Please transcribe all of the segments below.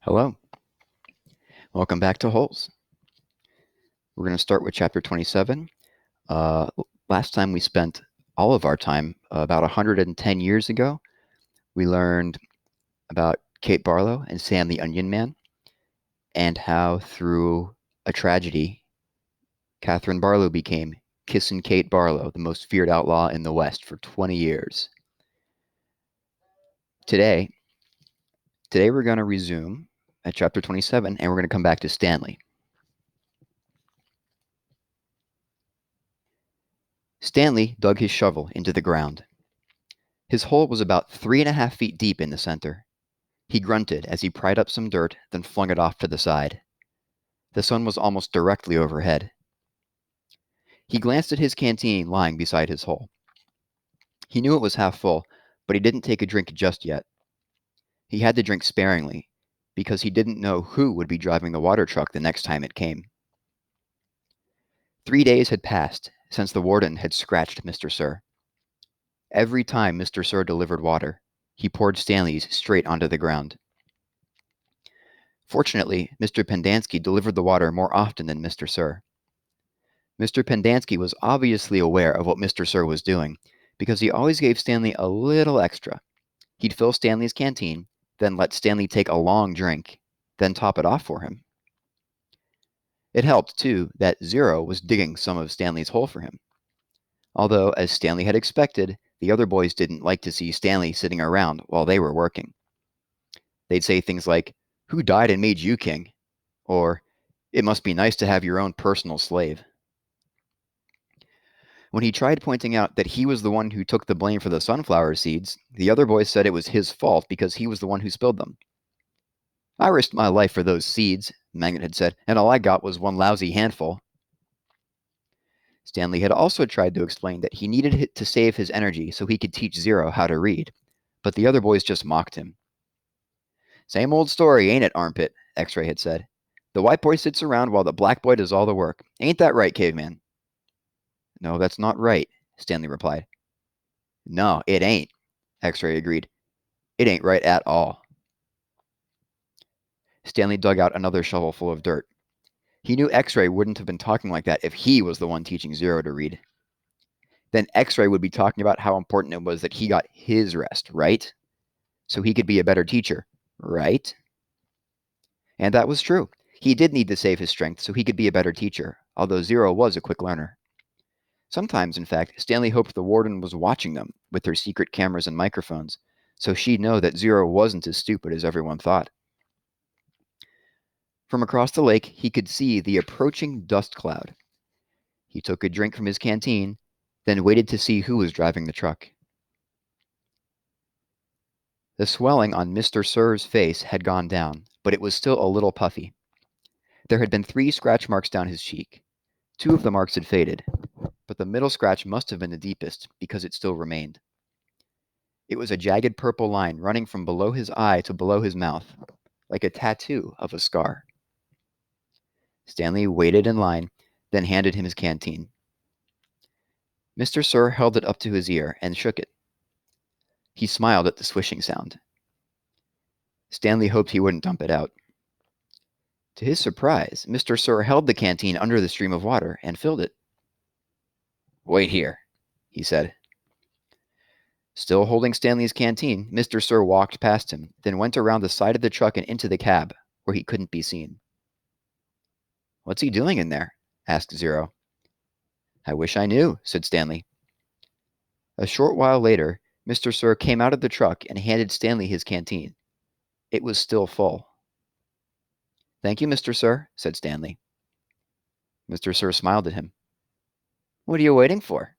Hello, welcome back to Holes. We're going to start with chapter 27. Last time we spent all of our time, about 110 years ago, we learned about Kate Barlow and Sam the Onion Man, and how through a tragedy, Catherine Barlow became Kissin' Kate Barlow, the most feared outlaw in the West for 20 years. Today we're going to resume at chapter 27, and we're going to come back to Stanley. Stanley dug his shovel into the ground. His hole was about 3.5 feet deep in the center. He grunted as he pried up some dirt, then flung it off to the side. The sun was almost directly overhead. He glanced at his canteen lying beside his hole. He knew it was half full, but he didn't take a drink just yet. He had to drink sparingly, because he didn't know who would be driving the water truck the next time it came. 3 days had passed since the warden had scratched Mr. Sir. Every time Mr. Sir delivered water, he poured Stanley's straight onto the ground. Fortunately, Mr. Pendanski delivered the water more often than Mr. Sir. Mr. Pendanski was obviously aware of what Mr. Sir was doing, because he always gave Stanley a little extra. He'd fill Stanley's canteen, then let Stanley take a long drink, then top it off for him. It helped, too, that Zero was digging some of Stanley's hole for him. Although, as Stanley had expected, the other boys didn't like to see Stanley sitting around while they were working. They'd say things like, "Who died and made you king?" Or, "It must be nice to have your own personal slave." When he tried pointing out that he was the one who took the blame for the sunflower seeds, the other boys said it was his fault because he was the one who spilled them. "I risked my life for those seeds," Magnet had said, "and all I got was one lousy handful." Stanley had also tried to explain that he needed to save his energy so he could teach Zero how to read, but the other boys just mocked him. "Same old story, ain't it, Armpit?" X-Ray had said. "The white boy sits around while the black boy does all the work. Ain't that right, Caveman?" "No, that's not right," Stanley replied. "No, it ain't," X-Ray agreed. "It ain't right at all." Stanley dug out another shovel full of dirt. He knew X-Ray wouldn't have been talking like that if he was the one teaching Zero to read. Then X-Ray would be talking about how important it was that he got his rest, right? So he could be a better teacher, right? And that was true. He did need to save his strength so he could be a better teacher, although Zero was a quick learner. Sometimes, in fact, Stanley hoped the warden was watching them with her secret cameras and microphones, so she'd know that Zero wasn't as stupid as everyone thought. From across the lake, he could see the approaching dust cloud. He took a drink from his canteen, then waited to see who was driving the truck. The swelling on Mr. Sir's face had gone down, but it was still a little puffy. There had been 3 scratch marks down his cheek. 2 of the marks had faded, but the middle scratch must have been the deepest because it still remained. It was a jagged purple line running from below his eye to below his mouth, like a tattoo of a scar. Stanley waited in line, then handed him his canteen. Mr. Sir held it up to his ear and shook it. He smiled at the swishing sound. Stanley hoped he wouldn't dump it out. To his surprise, Mr. Sir held the canteen under the stream of water and filled it. "Wait here," he said. Still holding Stanley's canteen, Mr. Sir walked past him, then went around the side of the truck and into the cab, where he couldn't be seen. "What's he doing in there?" asked Zero. "I wish I knew," said Stanley. A short while later, Mr. Sir came out of the truck and handed Stanley his canteen. It was still full. "Thank you, Mr. Sir," said Stanley. Mr. Sir smiled at him. "What are you waiting for?"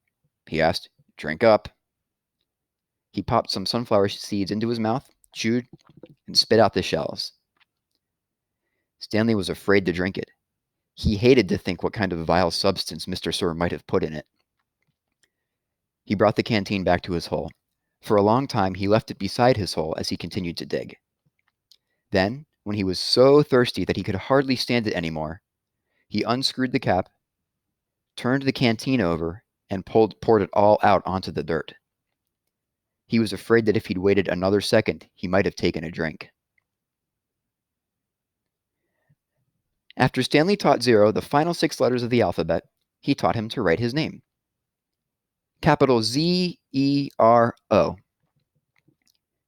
he asked. "Drink up." He popped some sunflower seeds into his mouth, chewed, and spit out the shells. Stanley was afraid to drink it. He hated to think what kind of vile substance Mr. Sir might have put in it. He brought the canteen back to his hole. For a long time, he left it beside his hole as he continued to dig. Then, when he was so thirsty that he could hardly stand it anymore, he unscrewed the cap, turned the canteen over, and poured it all out onto the dirt. He was afraid that if he'd waited another second, he might have taken a drink. After Stanley taught Zero the final 6 letters of the alphabet, he taught him to write his name. Capital Z-E-R-O.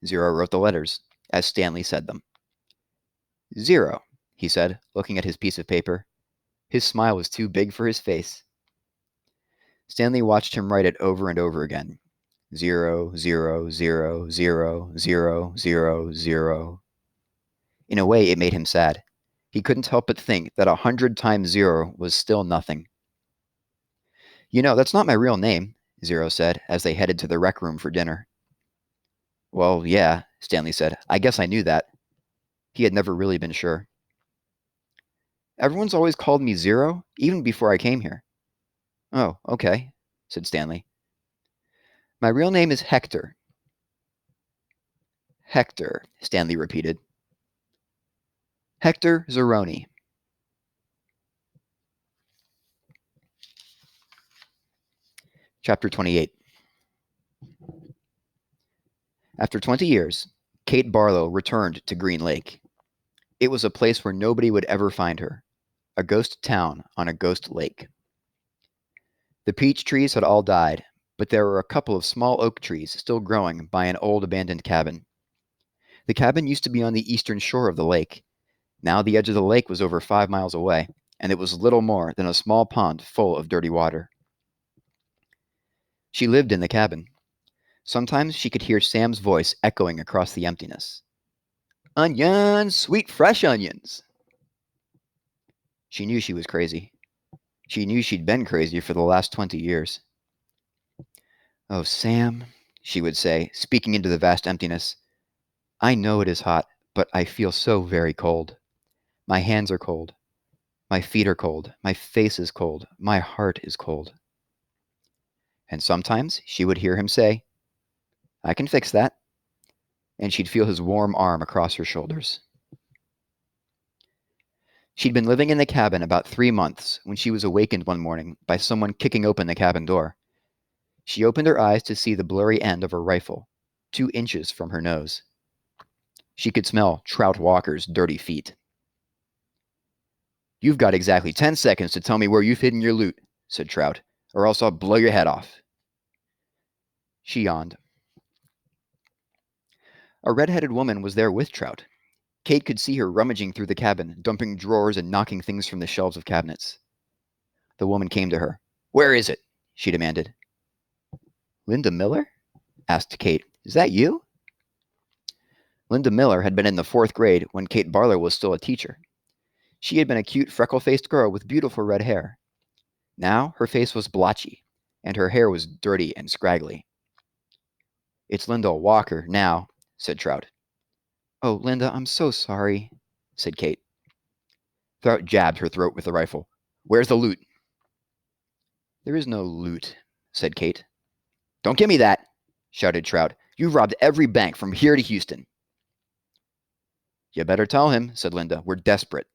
Zero wrote the letters, as Stanley said them. Zero, he said, looking at his piece of paper. His smile was too big for his face. Stanley watched him write it over and over again. 0, 0, 0, 0, 0, 0, 0. In a way, it made him sad. He couldn't help but think that 100 times 0 was still nothing. You know, that's not my real name, Zero said, as they headed to the rec room for dinner. Well, yeah, Stanley said. I guess I knew that. He had never really been sure. Everyone's always called me Zero, even before I came here. Oh, okay, said Stanley. My real name is Hector. Hector, Stanley repeated. Hector Zeroni. Chapter 28. After 20 years, Kate Barlow returned to Green Lake. It was a place where nobody would ever find her, a ghost town on a ghost lake. The peach trees had all died, but there were a couple of small oak trees still growing by an old abandoned cabin. The cabin used to be on the eastern shore of the lake. Now the edge of the lake was over 5 miles away, and it was little more than a small pond full of dirty water. She lived in the cabin. Sometimes she could hear Sam's voice echoing across the emptiness. Onions, sweet fresh onions. She knew she was crazy. She knew she'd been crazy for the last 20 years. Oh, Sam, she would say, speaking into the vast emptiness. I know it is hot, but I feel so very cold. My hands are cold. My feet are cold. My face is cold. My heart is cold. And sometimes she would hear him say, I can fix that. And she'd feel his warm arm across her shoulders. She'd been living in the cabin about 3 months when she was awakened one morning by someone kicking open the cabin door. She opened her eyes to see the blurry end of a rifle, 2 inches from her nose. She could smell Trout Walker's dirty feet. You've got exactly 10 seconds to tell me where you've hidden your loot, said Trout, or else I'll blow your head off. She yawned. A red-headed woman was there with Trout. Kate could see her rummaging through the cabin, dumping drawers and knocking things from the shelves of cabinets. The woman came to her. Where is it? She demanded. Linda Miller? Asked Kate. Is that you? Linda Miller had been in the 4th grade when Kate Barlow was still a teacher. She had been a cute, freckle-faced girl with beautiful red hair. Now her face was blotchy, and her hair was dirty and scraggly. It's Linda Walker now, said Trout. Oh, Linda, I'm so sorry, said Kate. Trout jabbed her throat with the rifle. Where's the loot? There is no loot, said Kate. Don't give me that, shouted Trout. You've robbed every bank from here to Houston. You better tell him, said Linda. We're desperate.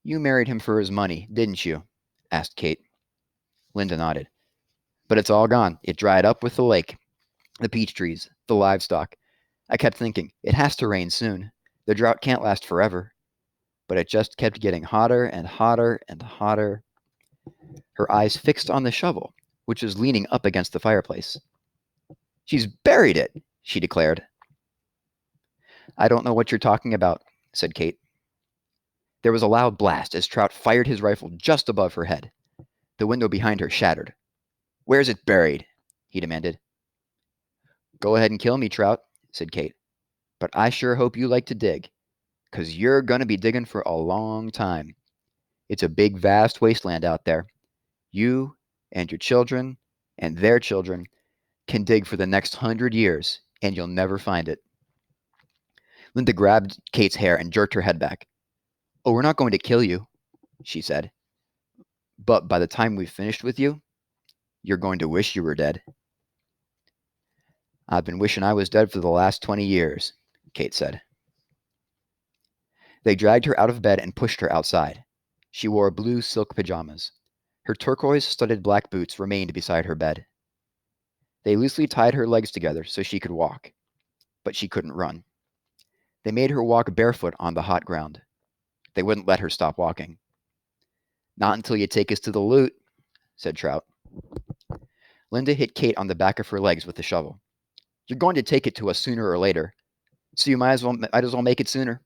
You married him for his money, didn't you? Asked Kate. Linda nodded. But it's all gone. It dried up with the lake, the peach trees, the livestock. I kept thinking, it has to rain soon. The drought can't last forever. But it just kept getting hotter and hotter and hotter. Her eyes fixed on the shovel, which was leaning up against the fireplace. She's buried it, she declared. I don't know what you're talking about, said Kate. There was a loud blast as Trout fired his rifle just above her head. The window behind her shattered. Where's it buried? He demanded. Go ahead and kill me, Trout, said Kate. But I sure hope you like to dig, 'cause you're going to be digging for a long time. It's a big, vast wasteland out there. You and your children and their children can dig for the next 100 years, and you'll never find it. Linda grabbed Kate's hair and jerked her head back. Oh, we're not going to kill you, she said. But by the time we've finished with you, you're going to wish you were dead. I've been wishing I was dead for the last 20 years, Kate said. They dragged her out of bed and pushed her outside. She wore blue silk pajamas. Her turquoise-studded black boots remained beside her bed. They loosely tied her legs together so she could walk, but she couldn't run. They made her walk barefoot on the hot ground. They wouldn't let her stop walking. Not until you take us to the loot, said Trout. Linda hit Kate on the back of her legs with the shovel. You're going to take it to us sooner or later, so you might as well make it sooner.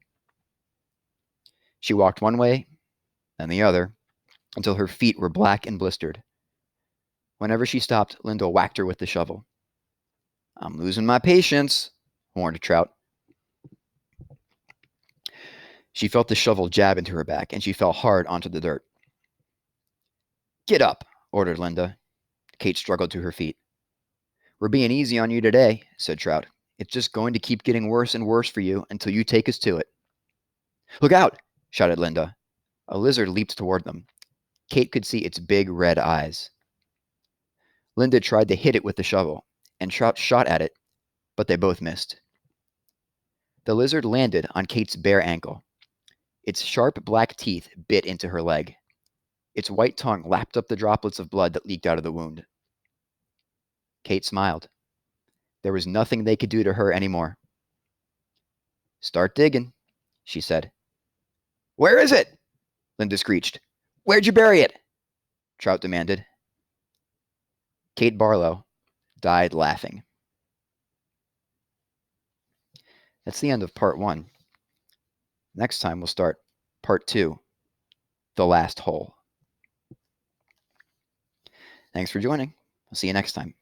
She walked one way, then the other, until her feet were black and blistered. Whenever she stopped, Linda whacked her with the shovel. I'm losing my patience, warned Trout. She felt the shovel jab into her back, and she fell hard onto the dirt. Get up, ordered Linda. Kate struggled to her feet. We're being easy on you today, said Trout. It's just going to keep getting worse and worse for you until you take us to it. Look out, shouted Linda. A lizard leaped toward them. Kate could see its big red eyes. Linda tried to hit it with the shovel, and Trout shot at it, but they both missed. The lizard landed on Kate's bare ankle. Its sharp black teeth bit into her leg. Its white tongue lapped up the droplets of blood that leaked out of the wound. Kate smiled. There was nothing they could do to her anymore. Start digging, she said. Where is it? Linda screeched. Where'd you bury it? Trout demanded. Kate Barlow died laughing. That's the end of part 1. Next time we'll start part 2, The Last Hole. Thanks for joining. I'll see you next time.